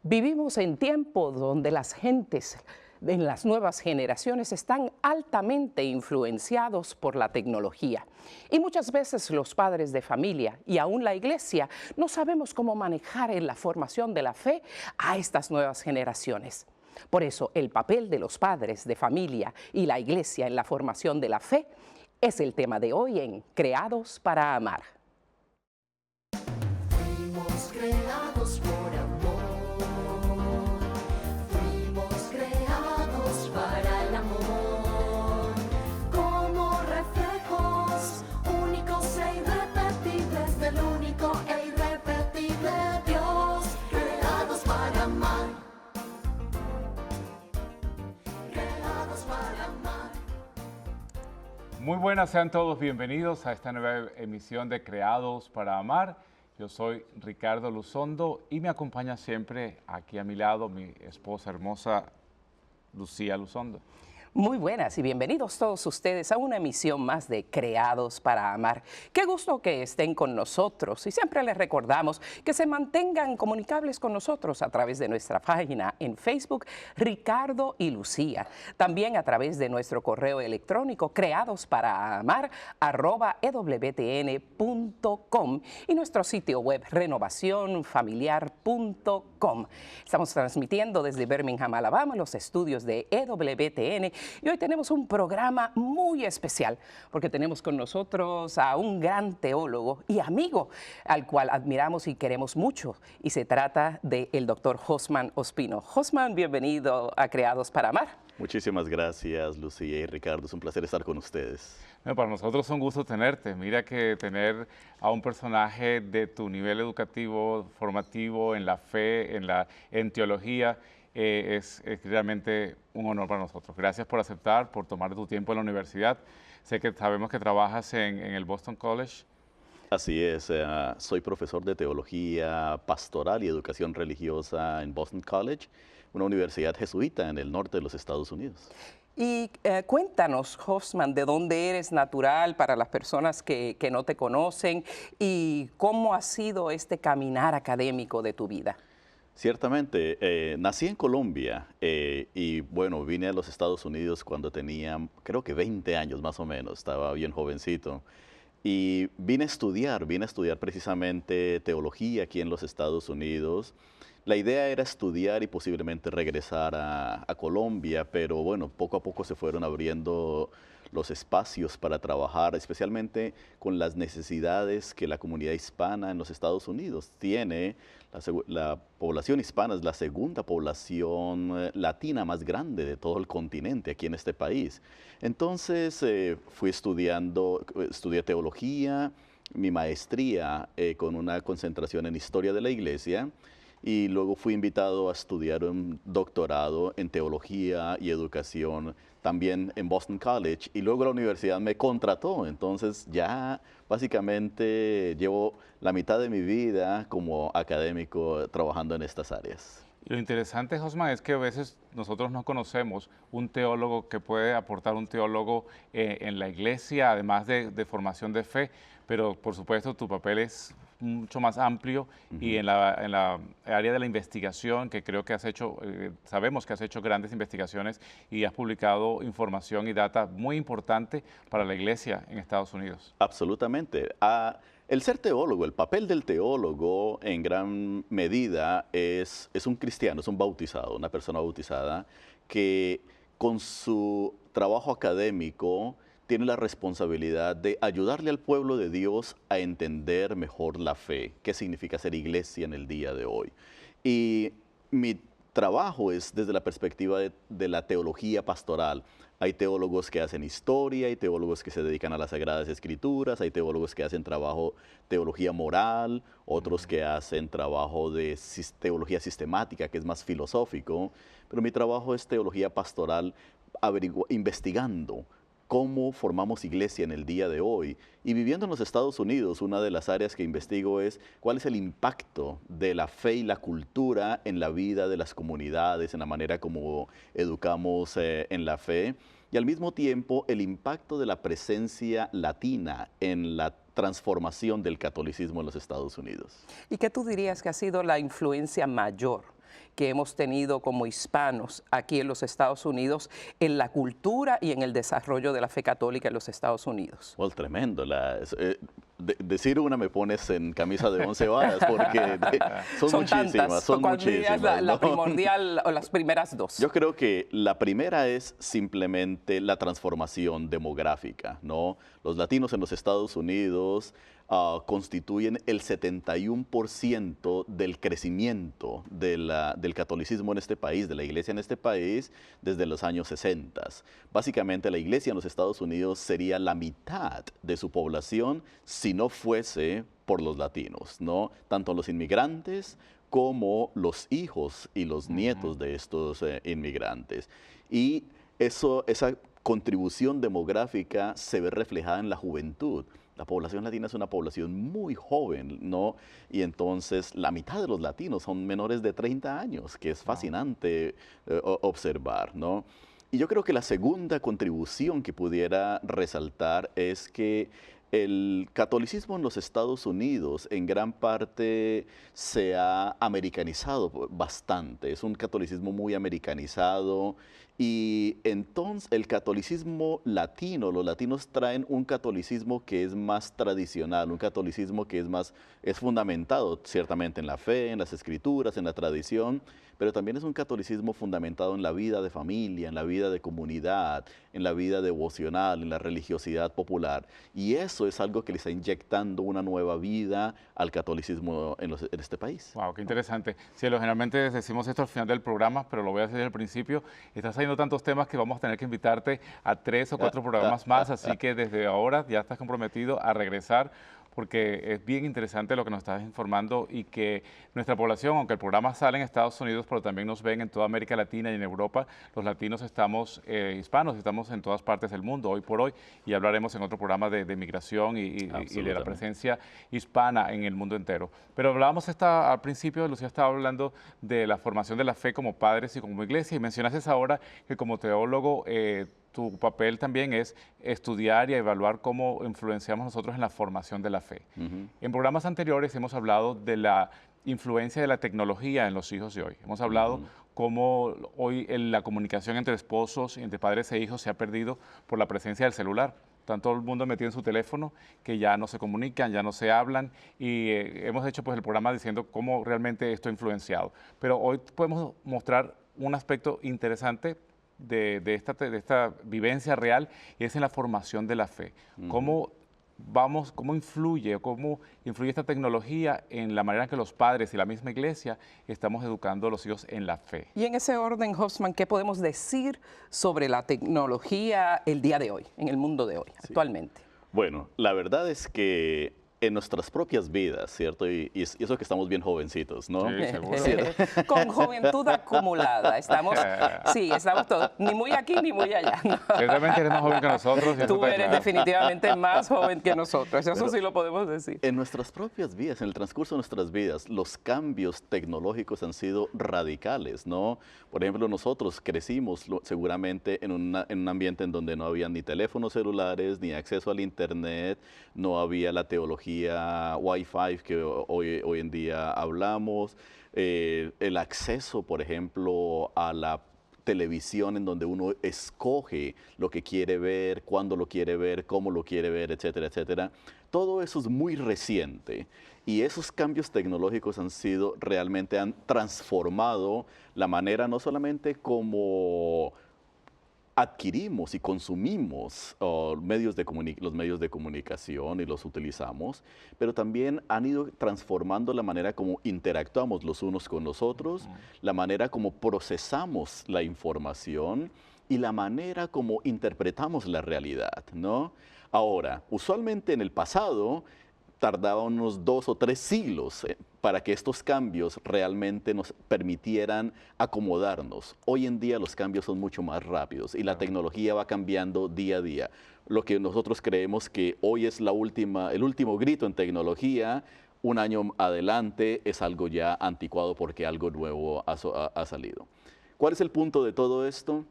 Vivimos en tiempos donde las gentes en las nuevas generaciones están altamente influenciados por la tecnología. Y muchas veces los padres de familia y aún la iglesia no sabemos cómo manejar en la formación de la fe a estas nuevas generaciones. Por eso el papel de los padres de familia y la iglesia en la formación de la fe es el tema de hoy en Creados para Amar. Fuimos creados por amor, fuimos creados para el amor, como reflejos únicos e irrepetibles del único e irrepetible Dios, creados para amar, creados para amar. Muy buenas, sean todos bienvenidos a esta nueva emisión de Creados para Amar. Yo soy Ricardo Luzondo y me acompaña siempre aquí a mi lado mi esposa hermosa Lucía Luzondo. Muy buenas y bienvenidos todos ustedes a una emisión más de Creados para Amar. Qué gusto que estén con nosotros y siempre les recordamos que se mantengan comunicables con nosotros a través de nuestra página en Facebook, Ricardo y Lucía. También a través de nuestro correo electrónico creadosparamar@ewtn.com y nuestro sitio web renovacionfamiliar.com. Estamos transmitiendo desde Birmingham, Alabama, los estudios de EWTN. Y hoy tenemos un programa muy especial porque tenemos con nosotros a un gran teólogo y amigo al cual admiramos y queremos mucho. Y se trata del doctor Josman Ospino. Josman, bienvenido a Creados para Amar. Muchísimas gracias, Lucía y Ricardo. Es un placer estar con ustedes. Para nosotros es un gusto tenerte. Mira que tener a un personaje de tu nivel educativo, formativo, en la fe, en teología, es realmente un honor para nosotros. Gracias por aceptar, por tomar tu tiempo en la universidad. Sabemos que trabajas en el Boston College. Así es, soy profesor de teología pastoral y educación religiosa en Boston College, una universidad jesuita en el norte de los Estados Unidos. Y cuéntanos, Josman, de dónde eres natural para las personas que no te conocen y cómo ha sido este caminar académico de tu vida. Ciertamente, nací en Colombia y bueno, vine a los Estados Unidos cuando tenía creo que 20 años más o menos, estaba bien jovencito. Y vine a estudiar precisamente teología aquí en los Estados Unidos. La idea era estudiar y posiblemente regresar a Colombia, pero bueno, poco a poco se fueron abriendo los espacios para trabajar, especialmente con las necesidades que la comunidad hispana en los Estados Unidos tiene. La población hispana es la segunda población latina más grande de todo el continente aquí en este país. Entonces estudié teología, mi maestría con una concentración en historia de la iglesia, y luego fui invitado a estudiar un doctorado en teología y educación también en Boston College, y luego la universidad me contrató. Entonces ya básicamente llevo la mitad de mi vida como académico trabajando en estas áreas. Lo interesante, Josman, es que a veces nosotros no conocemos un teólogo que puede aportar un teólogo en la iglesia, además de formación de fe, pero por supuesto tu papel es mucho más amplio y en la área de la investigación, que creo que has hecho, sabemos que has hecho grandes investigaciones y has publicado información y data muy importante para la iglesia en Estados Unidos. Absolutamente. El ser teólogo, el papel del teólogo en gran medida es un cristiano, es un bautizado, una persona bautizada que con su trabajo académico tiene la responsabilidad de ayudarle al pueblo de Dios a entender mejor la fe, qué significa ser iglesia en el día de hoy. Y mi trabajo es desde la perspectiva de la teología pastoral. Hay teólogos que hacen historia, hay teólogos que se dedican a las Sagradas Escrituras, hay teólogos que hacen teología moral, otros que hacen trabajo de teología sistemática, que es más filosófico, pero mi trabajo es teología pastoral, investigando cómo formamos iglesia en el día de hoy. Y viviendo en los Estados Unidos, una de las áreas que investigo es cuál es el impacto de la fe y la cultura en la vida de las comunidades, en la manera como educamos en la fe, y al mismo tiempo el impacto de la presencia latina en la transformación del catolicismo en los Estados Unidos. ¿Y qué tú dirías que ha sido la influencia mayor que hemos tenido como hispanos aquí en los Estados Unidos en la cultura y en el desarrollo de la fe católica en los Estados Unidos? Well, tremendo. Decir una me pones en camisa de 11 varas porque son muchísimas, tantas. son ¿Cuál dirías muchísimas. la ¿no? primordial o las primeras dos? Yo creo que la primera es simplemente la transformación demográfica, ¿no? Los latinos en los Estados Unidos constituyen el 71% del crecimiento del catolicismo en este país, de la iglesia en este país, desde los años 60. Básicamente la iglesia en los Estados Unidos sería la mitad de su población si no fuese por los latinos, ¿no? Tanto los inmigrantes como los hijos y los nietos de estos inmigrantes. Y esa contribución demográfica se ve reflejada en la juventud. La población latina es una población muy joven, ¿no? Y entonces la mitad de los latinos son menores de 30 años, que es fascinante observar, ¿no? Y yo creo que la segunda contribución que pudiera resaltar es que el catolicismo en los Estados Unidos en gran parte se ha americanizado bastante. Es un catolicismo muy americanizado y entonces el catolicismo latino, los latinos traen un catolicismo que es más tradicional, un catolicismo que es fundamentado ciertamente en la fe, en las escrituras, en la tradición, pero también es un catolicismo fundamentado en la vida de familia, en la vida de comunidad, en la vida devocional, en la religiosidad popular. Y eso es algo que le está inyectando una nueva vida al catolicismo en este país. Wow, qué interesante. Sí, generalmente decimos esto al final del programa, pero lo voy a hacer al principio. Estás saliendo tantos temas que vamos a tener que invitarte a 3 o 4 programas más, así que desde ahora ya estás comprometido a regresar, porque es bien interesante lo que nos estás informando y que nuestra población, aunque el programa sale en Estados Unidos, pero también nos ven en toda América Latina y en Europa, los latinos estamos, hispanos, estamos en todas partes del mundo hoy por hoy, y hablaremos en otro programa de migración y de la presencia hispana en el mundo entero. Pero hablábamos al principio, Lucía estaba hablando de la formación de la fe como padres y como iglesia, y mencionaste ahora que como teólogo tu papel también es estudiar y evaluar cómo influenciamos nosotros en la formación de la fe. En programas anteriores hemos hablado de la influencia de la tecnología en los hijos de hoy. Hemos hablado cómo hoy la comunicación entre esposos y entre padres e hijos se ha perdido por la presencia del celular. Están todo el mundo metido en su teléfono, que ya no se comunican, ya no se hablan, y hemos hecho pues el programa diciendo cómo realmente esto ha influenciado. Pero hoy podemos mostrar un aspecto interesante de esta vivencia real, y es en la formación de la fe. ¿Cómo influye esta tecnología en la manera en que los padres y la misma iglesia estamos educando a los hijos en la fe? Y en ese orden, Hofsman, ¿qué podemos decir sobre la tecnología el día de hoy, en el mundo de hoy, actualmente? Bueno, la verdad es que en nuestras propias vidas, ¿cierto? Y eso que estamos bien jovencitos, ¿no? Sí, seguro. Con juventud acumulada. Estamos todos, ni muy aquí ni muy allá. ¿No? Ciertamente eres más joven que nosotros. Tú eres definitivamente más joven que nosotros, eso sí lo podemos decir. En nuestras propias vidas, en el transcurso de nuestras vidas, los cambios tecnológicos han sido radicales, ¿no? Por ejemplo, nosotros crecimos seguramente en un ambiente en donde no había ni teléfonos celulares, ni acceso al internet, no había la teología Wi-Fi que hoy en día hablamos, el acceso, por ejemplo, a la televisión en donde uno escoge lo que quiere ver, cuándo lo quiere ver, cómo lo quiere ver, etcétera, etcétera. Todo eso es muy reciente y esos cambios tecnológicos han transformado la manera no solamente como adquirimos y consumimos los medios de comunicación y los utilizamos, pero también han ido transformando la manera como interactuamos los unos con los otros, la manera como procesamos la información y la manera como interpretamos la realidad, ¿no? Ahora, usualmente en el pasado tardaba unos 2 o 3 siglos para que estos cambios realmente nos permitieran acomodarnos. Hoy en día los cambios son mucho más rápidos y la tecnología va cambiando día a día. Lo que nosotros creemos que hoy es el último grito en tecnología, un año adelante es algo ya anticuado porque algo nuevo ha salido. ¿Cuál es el punto de todo esto?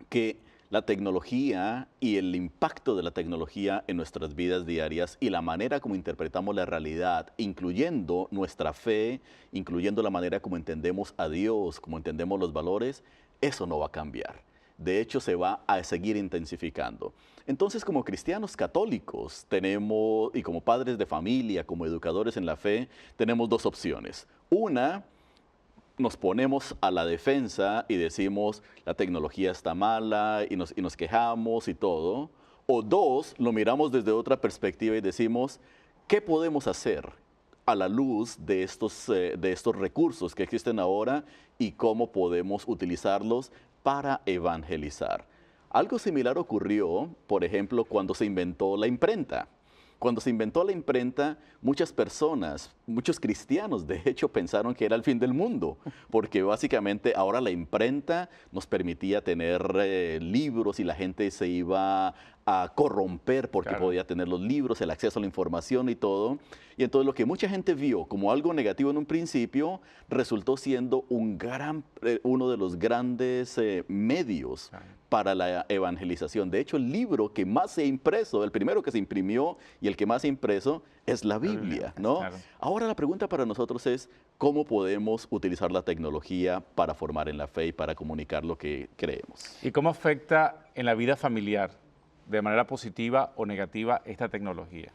Que la tecnología y el impacto de la tecnología en nuestras vidas diarias y la manera como interpretamos la realidad, incluyendo nuestra fe, incluyendo la manera como entendemos a Dios, como entendemos los valores, eso no va a cambiar. De hecho, se va a seguir intensificando. Entonces, como cristianos católicos tenemos, y como padres de familia, como educadores en la fe, tenemos dos opciones. Una, nos ponemos a la defensa y decimos la tecnología está mala y nos quejamos y todo. O dos, lo miramos desde otra perspectiva y decimos, ¿qué podemos hacer a la luz de estos recursos que existen ahora y cómo podemos utilizarlos para evangelizar? Algo similar ocurrió, por ejemplo, cuando se inventó la imprenta. Cuando se inventó la imprenta, muchas personas, muchos cristianos, de hecho, pensaron que era el fin del mundo, porque básicamente ahora la imprenta nos permitía tener libros y la gente se iba a corromper porque Claro. podía tener los libros, el acceso a la información y todo. Y entonces lo que mucha gente vio como algo negativo en un principio, resultó siendo uno de los grandes medios Claro. para la evangelización. De hecho, el libro que más se ha impreso, el primero que se imprimió y el que más se ha impreso, es la Biblia, ¿no? Claro. Ahora la pregunta para nosotros es, ¿cómo podemos utilizar la tecnología para formar en la fe y para comunicar lo que creemos? ¿Y cómo afecta en la vida familiar, de manera positiva o negativa, esta tecnología?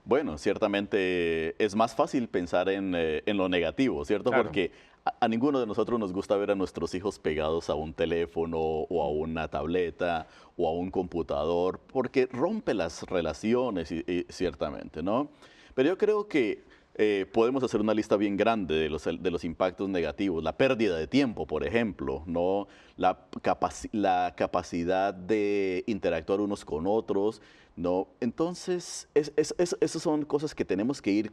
Bueno, ciertamente es más fácil pensar en lo negativo, ¿cierto? Claro. Porque a ninguno de nosotros nos gusta ver a nuestros hijos pegados a un teléfono o a una tableta o a un computador, porque rompe las relaciones, y ciertamente, ¿no? Pero yo creo que podemos hacer una lista bien grande de los impactos negativos. La pérdida de tiempo, por ejemplo, ¿no? La capacidad de interactuar unos con otros, ¿no? Entonces, esas son cosas que tenemos que ir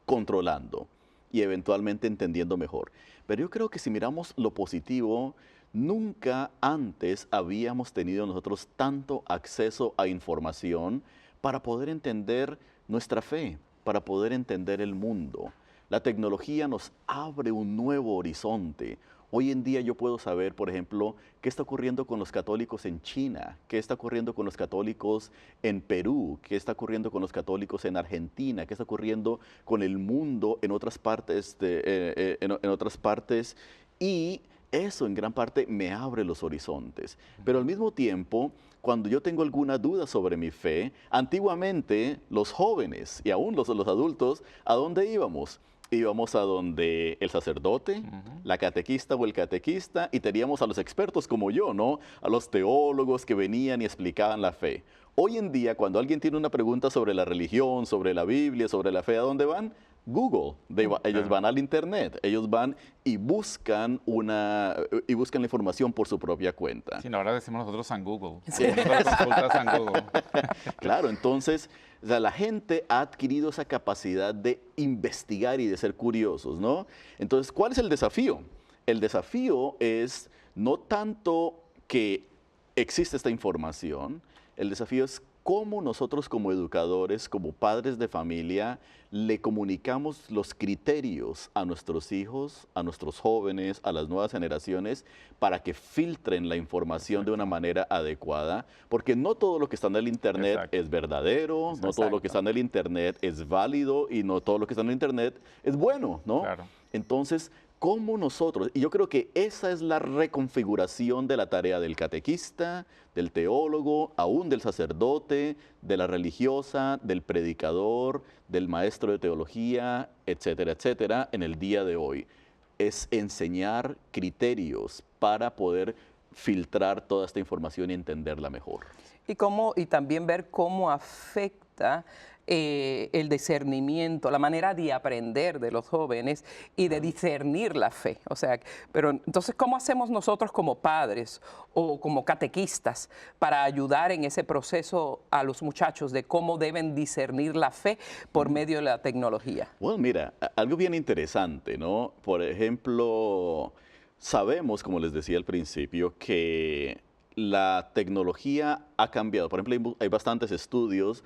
controlando y eventualmente entendiendo mejor. Pero yo creo que si miramos lo positivo, nunca antes habíamos tenido nosotros tanto acceso a información para poder entender nuestra fe, para poder entender el mundo. La tecnología nos abre un nuevo horizonte. Hoy en día yo puedo saber, por ejemplo, qué está ocurriendo con los católicos en China, qué está ocurriendo con los católicos en Perú, qué está ocurriendo con los católicos en Argentina, qué está ocurriendo con el mundo en otras partes, en otras partes, y eso en gran parte me abre los horizontes. Pero al mismo tiempo, cuando yo tengo alguna duda sobre mi fe, antiguamente los jóvenes y aún los adultos, ¿a dónde íbamos? Íbamos a donde el sacerdote, la catequista o el catequista, y teníamos a los expertos como yo, ¿no? A los teólogos que venían y explicaban la fe. Hoy en día, cuando alguien tiene una pregunta sobre la religión, sobre la Biblia, sobre la fe, ¿a dónde van? Google. Ellos van al internet, ellos van y buscan la información por su propia cuenta. Sí, no, ahora decimos nosotros San Google. Nosotros consultas San Google. Claro, entonces, o sea, la gente ha adquirido esa capacidad de investigar y de ser curiosos, ¿no? Entonces, ¿cuál es el desafío? El desafío es no tanto que existe esta información, el desafío es cómo nosotros como educadores, como padres de familia, le comunicamos los criterios a nuestros hijos, a nuestros jóvenes, a las nuevas generaciones, para que filtren la información de una manera adecuada, porque no todo lo que está en el Internet Exacto. es verdadero, no todo lo que está en el Internet es válido y no todo lo que está en el Internet es bueno, ¿no? Claro. Entonces, ¿cómo nosotros? Y yo creo que esa es la reconfiguración de la tarea del catequista, del teólogo, aún del sacerdote, de la religiosa, del predicador, del maestro de teología, etcétera, etcétera, en el día de hoy. Es enseñar criterios para poder filtrar toda esta información y entenderla mejor. Y también ver cómo afecta el discernimiento, la manera de aprender de los jóvenes y de discernir la fe. O sea, pero entonces, ¿cómo hacemos nosotros como padres o como catequistas para ayudar en ese proceso a los muchachos de cómo deben discernir la fe por medio de la tecnología? Bueno, mira, algo bien interesante, ¿no? Por ejemplo, sabemos, como les decía al principio, que la tecnología ha cambiado. Por ejemplo, hay bastantes estudios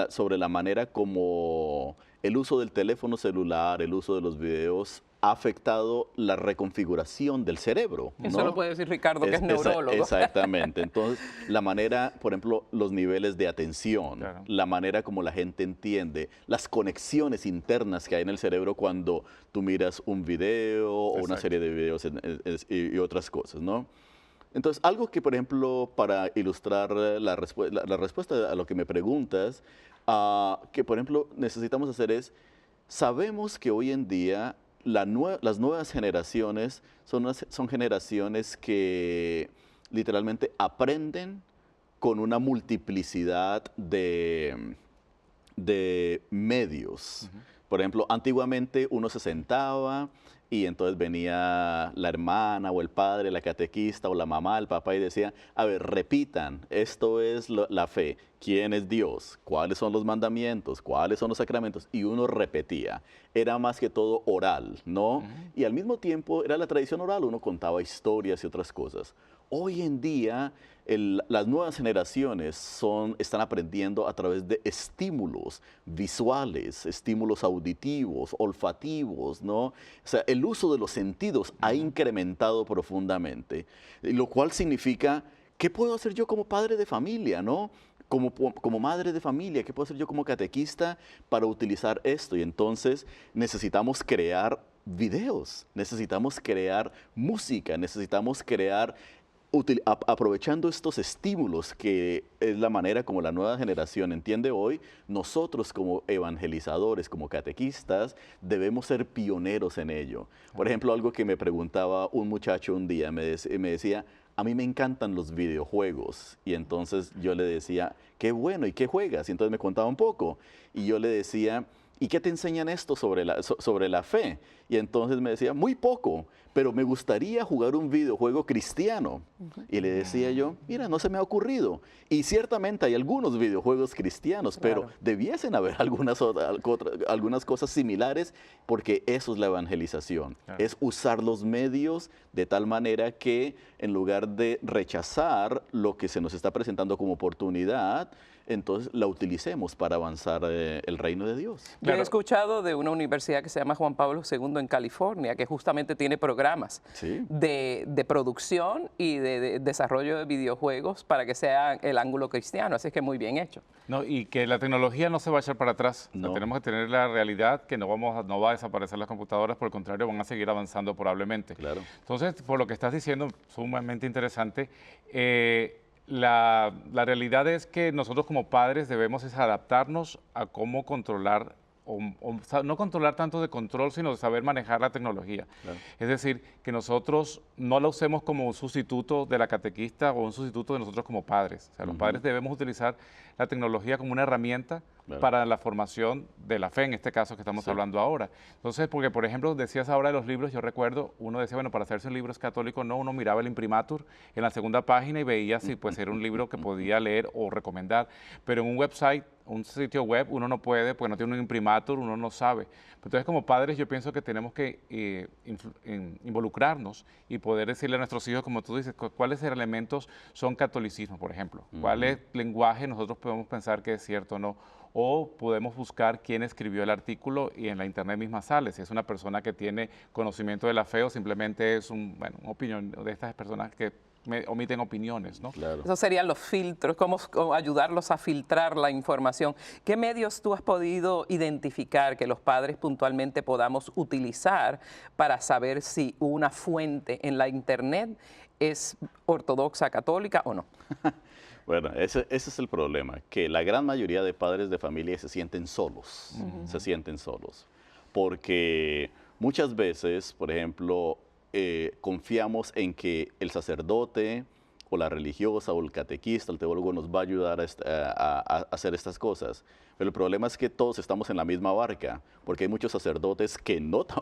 sobre la manera como el uso del teléfono celular, el uso de los videos ha afectado la reconfiguración del cerebro. Eso ¿no? lo puede decir Ricardo, que es neurólogo. Exactamente. Entonces, la manera, por ejemplo, los niveles de atención, Claro. la manera como la gente entiende, las conexiones internas que hay en el cerebro cuando tú miras un video o una Exacto. serie de videos y otras cosas, ¿no? Entonces, algo que, por ejemplo, para ilustrar la respuesta a lo que me preguntas, que, por ejemplo, necesitamos hacer es, sabemos que hoy en día las nuevas generaciones son generaciones que literalmente aprenden con una multiplicidad de medios. Por ejemplo, antiguamente uno se sentaba y entonces venía la hermana o el padre, la catequista o la mamá, el papá y decía, a ver, repitan, esto es la fe, quién es Dios, cuáles son los mandamientos, cuáles son los sacramentos, y uno repetía. Era más que todo oral, ¿no? Y al mismo tiempo era la tradición oral, uno contaba historias y otras cosas. Hoy en día, las nuevas generaciones están aprendiendo a través de estímulos visuales, estímulos auditivos, olfativos, ¿no? O sea, el uso de los sentidos ha incrementado profundamente, lo cual significa, ¿qué puedo hacer yo como padre de familia, no? Como madre de familia, ¿qué puedo hacer yo como catequista para utilizar esto? Y entonces necesitamos crear videos, necesitamos crear música, necesitamos crear aprovechando estos estímulos, que es la manera como la nueva generación entiende hoy, nosotros como evangelizadores, como catequistas, debemos ser pioneros en ello. Por ejemplo, algo que me preguntaba un muchacho un día, me decía, a mí me encantan los videojuegos. Y entonces yo le decía, qué bueno, ¿y qué juegas? Y entonces me contaba un poco. Y yo le decía, ¿y qué te enseñan esto sobre la fe? Y entonces me decía, muy poco, pero me gustaría jugar un videojuego cristiano. Y le decía yo, mira, no se me ha ocurrido. Y ciertamente hay algunos videojuegos cristianos, Claro. pero debiesen haber algunas cosas similares, porque eso es la evangelización. Claro. Es usar los medios de tal manera que en lugar de rechazar lo que se nos está presentando como oportunidad, entonces la utilicemos para avanzar el reino de Dios. Yo he Claro. escuchado de una universidad que se llama Juan Pablo II en California, que justamente tiene programas Sí. de producción y de desarrollo de videojuegos para que sea el ángulo cristiano, así que muy bien hecho. No, y que la tecnología no se va a echar para atrás. O sea, No. tenemos que tener la realidad que no va a desaparecer las computadoras, por el contrario, van a seguir avanzando probablemente. Claro. Entonces, por lo que estás diciendo, sumamente interesante, la realidad es que nosotros como padres debemos es adaptarnos a cómo controlar, no controlar tanto de control, sino de saber manejar la tecnología. Claro. Es decir, que nosotros no la usemos como un sustituto de la catequista o un sustituto de nosotros como padres. O sea, los padres debemos utilizar la tecnología como una herramienta Claro. para la formación de la fe, en este caso que estamos Sí. hablando ahora. Entonces, porque por ejemplo, decías ahora de los libros, yo recuerdo, uno decía, bueno, para hacerse un libro es católico, no, uno miraba el imprimatur en la segunda página y veía si pues era un libro que podía leer o recomendar, pero en un website, un sitio web, uno no puede, porque no tiene un imprimatur, uno no sabe. Entonces, como padres, yo pienso que tenemos que involucrarnos y poder decirle a nuestros hijos, como tú dices, cuáles elementos son catolicismo, por ejemplo, cuál lenguaje nosotros podemos pensar que es cierto o no, o podemos buscar quién escribió el artículo y en la internet misma sale, si es una persona que tiene conocimiento de la fe o simplemente es una opinión de estas personas que omiten opiniones, ¿no? Claro. Esos serían los filtros, cómo ayudarlos a filtrar la información. ¿Qué medios tú has podido identificar que los padres puntualmente podamos utilizar para saber si una fuente en la internet es ortodoxa, católica o no? Bueno, ese es el problema, que la gran mayoría de padres de familia se sienten solos, porque muchas veces, por ejemplo, confiamos en que el sacerdote o la religiosa o el catequista, el teólogo nos va a ayudar a hacer estas cosas. Pero el problema es que todos estamos en la misma barca, porque hay muchos sacerdotes que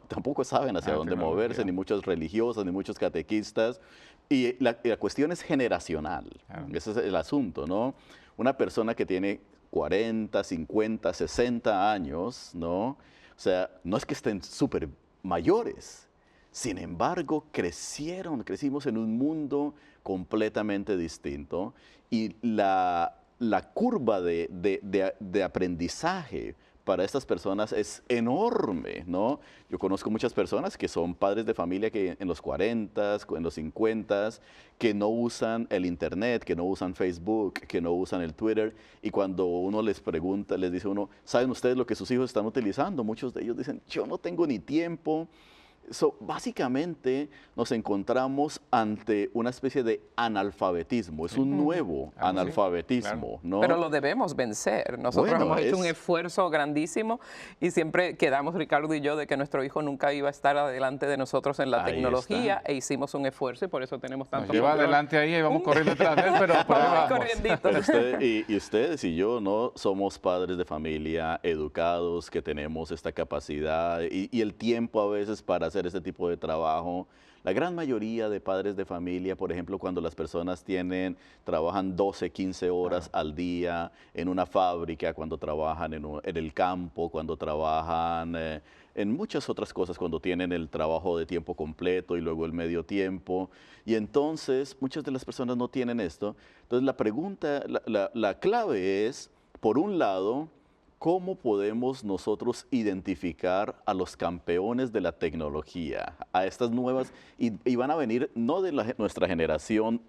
tampoco saben hacia dónde moverse, ni muchas religiosas, ni muchos catequistas. Y la cuestión es generacional. Claro. Ese es el asunto, ¿no? Una persona que tiene 40, 50, 60 años, ¿no? O sea, no es que estén súper mayores. Sin embargo, crecimos en un mundo completamente distinto y la curva de aprendizaje para estas personas es enorme, ¿no? Yo conozco muchas personas que son padres de familia que en los 40, en los 50, que no usan el Internet, que no usan Facebook, que no usan el Twitter, y cuando uno les pregunta, les dice uno, ¿saben ustedes lo que sus hijos están utilizando? Muchos de ellos dicen, yo no tengo ni tiempo. Básicamente nos encontramos ante una especie de analfabetismo, es un nuevo Ah, sí, analfabetismo, ¿no? Pero lo debemos vencer. Nosotros Bueno, hemos hecho un es- esfuerzo grandísimo y siempre quedamos, Ricardo y yo, de que nuestro hijo nunca iba a estar adelante de nosotros en la Ahí tecnología está. e hicimos un esfuerzo y por eso tenemos Nos tanto lleva control. adelante ahí y vamos corriendo detrás de él, pero por ahí Vamos vamos. corriendito. Pero y ustedes y yo no somos padres de familia educados que tenemos esta capacidad y el tiempo a veces para hacer este tipo de trabajo. La gran mayoría de padres de familia, por ejemplo, cuando las personas trabajan 12, 15 horas al día en una fábrica, cuando trabajan en el campo, cuando trabajan en muchas otras cosas, cuando tienen el trabajo de tiempo completo y luego el medio tiempo. Y entonces muchas de las personas no tienen esto. Entonces la pregunta, la clave es, por un lado, ¿cómo podemos nosotros identificar a los campeones de la tecnología, a estas nuevas, y van a venir no de nuestra generación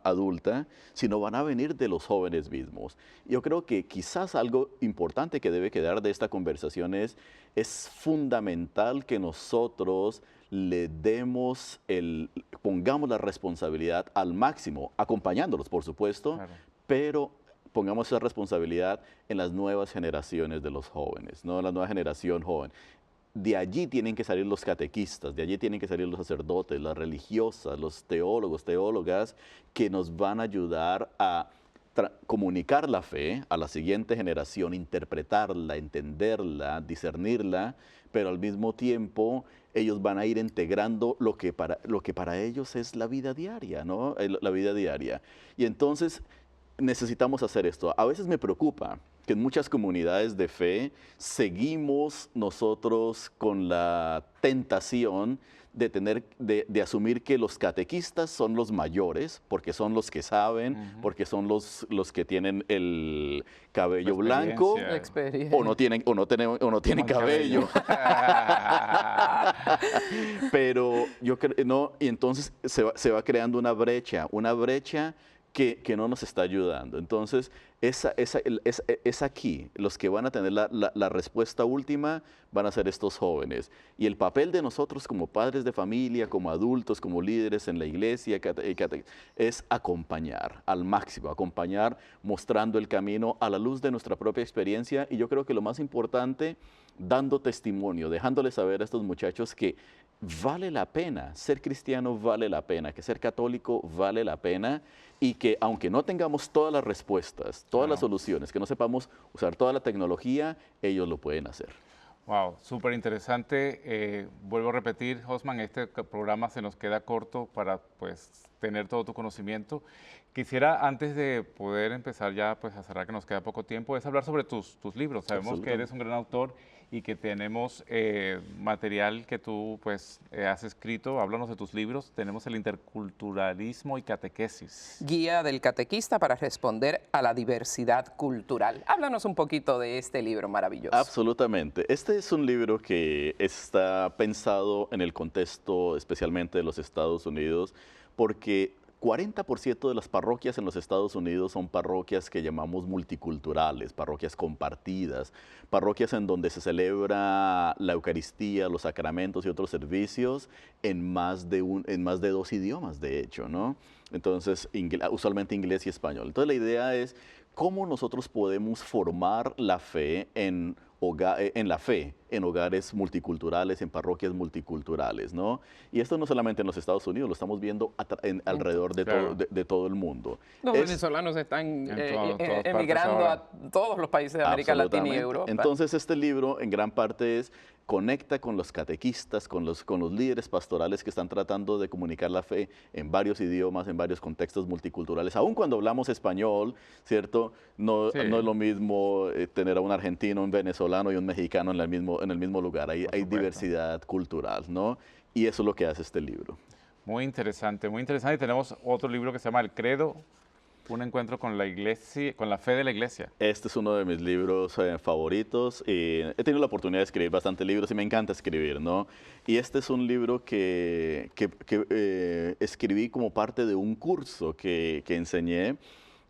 adulta, sino van a venir de los jóvenes mismos? Yo creo que quizás algo importante que debe quedar de esta conversación es fundamental que nosotros pongamos la responsabilidad al máximo, acompañándolos, por supuesto, Claro. pero pongamos esa responsabilidad en las nuevas generaciones de los jóvenes, ¿no? La nueva generación joven. De allí tienen que salir los catequistas, de allí tienen que salir los sacerdotes, las religiosas, los teólogos, teólogas, que nos van a ayudar a comunicar la fe a la siguiente generación, interpretarla, entenderla, discernirla, pero al mismo tiempo ellos van a ir integrando lo que para ellos es la vida diaria, ¿no? La vida diaria. Y entonces necesitamos hacer esto. A veces me preocupa que en muchas comunidades de fe seguimos nosotros con la tentación de asumir que los catequistas son los mayores, porque son los que saben, porque son los que tienen el cabello blanco, experiencia. Experiencia. o no tienen cabello. Pero yo creo, no, y entonces se va creando una brecha que no nos está ayudando. Entonces, es aquí, los que van a tener la respuesta última van a ser estos jóvenes. Y el papel de nosotros como padres de familia, como adultos, como líderes en la iglesia, es acompañar al máximo, acompañar mostrando el camino a la luz de nuestra propia experiencia. Y yo creo que lo más importante, dando testimonio, dejándoles saber a estos muchachos que vale la pena, ser cristiano vale la pena, que ser católico vale la pena, y que aunque no tengamos todas las respuestas, todas las soluciones, que no sepamos usar toda la tecnología, ellos lo pueden hacer. Wow, súper interesante. Vuelvo a repetir, Osman, este programa se nos queda corto para pues tener todo tu conocimiento. Quisiera, antes de poder empezar ya pues a cerrar, que nos queda poco tiempo, es hablar sobre tus libros. Sabemos que eres un gran autor y que tenemos material que tú pues has escrito. Háblanos de tus libros. Tenemos el Interculturalismo y Catequesis. Guía del catequista para responder a la diversidad cultural. Háblanos un poquito de este libro maravilloso. Absolutamente. Este es un libro que está pensado en el contexto especialmente de los Estados Unidos, porque 40% de las parroquias en los Estados Unidos son parroquias que llamamos multiculturales, parroquias compartidas, parroquias en donde se celebra la Eucaristía, los sacramentos y otros servicios en más de 2 idiomas, de hecho, ¿no? Entonces, usualmente inglés y español. Entonces, la idea es cómo nosotros podemos formar la fe en hogares multiculturales, en parroquias multiculturales, ¿no? Y esto no solamente en los Estados Unidos, lo estamos viendo alrededor de todo el mundo. Los venezolanos están todas partes emigrando ahora. a todos los países de América Latina y Absolutamente. Europa. Entonces, este libro en gran parte conecta con los catequistas, con los líderes pastorales que están tratando de comunicar la fe en varios idiomas, en varios contextos multiculturales. Aun cuando hablamos español, ¿cierto? No es lo mismo tener a un argentino, un venezolano y un mexicano en el mismo lugar. Hay diversidad cultural, ¿no? Y eso es lo que hace este libro. Muy interesante, muy interesante. Y tenemos otro libro que se llama El Credo un encuentro con la iglesia, con la fe de la iglesia. Este es uno de mis libros favoritos. Y he tenido la oportunidad de escribir bastantes libros y me encanta escribir, ¿no? Y este es un libro que escribí como parte de un curso que enseñé.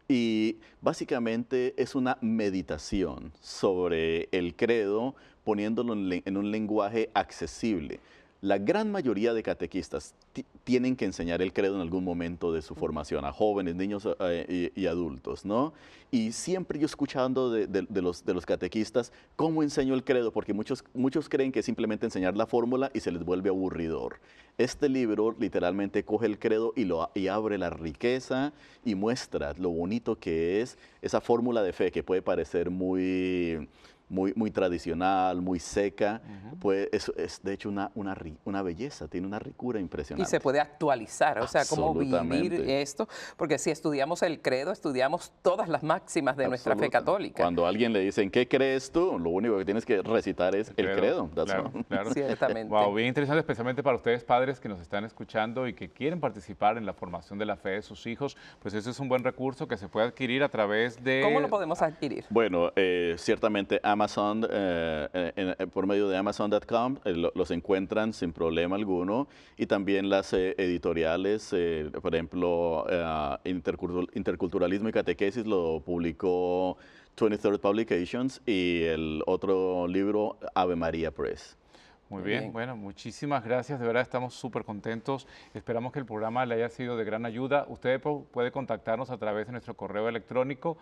Y básicamente es una meditación sobre el credo, poniéndolo en un lenguaje accesible. La gran mayoría de catequistas tienen que enseñar el credo en algún momento de su formación a jóvenes, niños y adultos, ¿no? Y siempre yo escuchando de los catequistas cómo enseño el credo, porque muchos creen que simplemente enseñar la fórmula y se les vuelve aburridor. Este libro literalmente coge el credo y abre la riqueza y muestra lo bonito que es esa fórmula de fe que puede parecer muy tradicional, muy seca, pues es de hecho una belleza, tiene una ricura Y impresionante. se puede actualizar, o sea, cómo vivir Absolutamente. esto, porque si estudiamos el credo, estudiamos todas las máximas de nuestra fe Absoluta. católica. Cuando a alguien le dicen, ¿qué crees tú? Lo único que tienes que recitar es el credo. That's Claro, all. claro. Ciertamente. Wow, bien interesante, especialmente para ustedes padres que nos están escuchando y que quieren participar en la formación de la fe de sus hijos, pues ese es un buen recurso que se puede adquirir a través de... ¿Cómo lo podemos adquirir? Bueno, ciertamente Amazon, por medio de Amazon.com, los encuentran sin problema alguno. Y también las editoriales, por ejemplo, Interculturalismo y Catequesis lo publicó 23rd Publications y el otro libro, Ave María Press. Muy Muy bien, bien. bueno, muchísimas gracias, de verdad estamos súper contentos, esperamos que el programa le haya sido de gran ayuda. Usted puede contactarnos a través de nuestro correo electrónico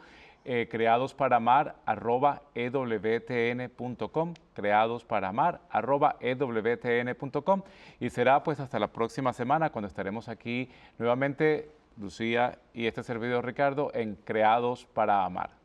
creadosparamar@ewtn.com, creadosparamar@ewtn.com, y será pues hasta la próxima semana cuando estaremos aquí nuevamente, Lucía y este servidor Ricardo, en Creados para Amar.